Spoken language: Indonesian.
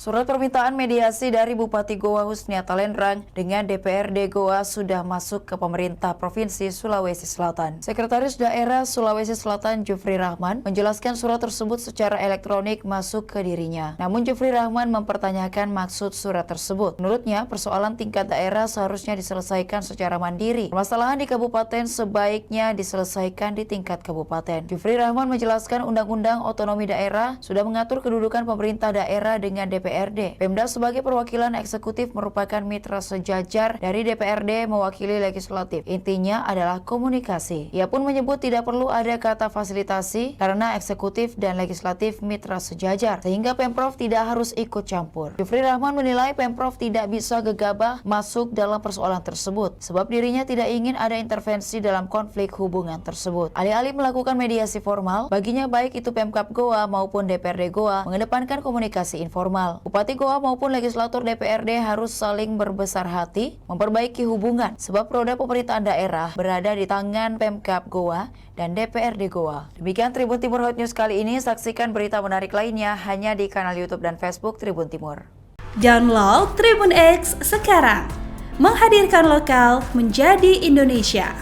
Surat permintaan mediasi dari Bupati Goa Husniata Lenrang dengan DPRD Goa sudah masuk ke pemerintah Provinsi Sulawesi Selatan. Sekretaris Daerah Sulawesi Selatan Jufri Rahman menjelaskan surat tersebut secara elektronik masuk ke dirinya. Namun Jufri Rahman mempertanyakan maksud surat tersebut. Menurutnya, persoalan tingkat daerah seharusnya diselesaikan secara mandiri. Permasalahan di kabupaten sebaiknya diselesaikan di tingkat kabupaten. Jufri Rahman menjelaskan Undang-Undang Otonomi Daerah sudah mengatur kedudukan pemerintah daerah dengan DPRD. Pemda sebagai perwakilan eksekutif merupakan mitra sejajar dari DPRD mewakili legislatif. Intinya adalah komunikasi. Ia pun menyebut tidak perlu ada kata fasilitasi karena eksekutif dan legislatif mitra sejajar, sehingga Pemprov tidak harus ikut campur. Jufri Rahman menilai Pemprov tidak bisa gegabah masuk dalam persoalan tersebut, sebab dirinya tidak ingin ada intervensi dalam konflik hubungan tersebut. Alih-alih melakukan mediasi formal, baginya baik itu Pemkab Goa maupun DPRD Goa mengedepankan komunikasi informal. Bupati Goa maupun legislator DPRD harus saling berbesar hati memperbaiki hubungan, sebab roda pemerintahan daerah berada di tangan Pemkab Goa dan DPRD Goa. Demikian Tribun Timur Hot News kali ini. Saksikan berita menarik lainnya hanya di kanal YouTube dan Facebook Tribun Timur. Download Tribun X sekarang, menghadirkan lokal menjadi Indonesia.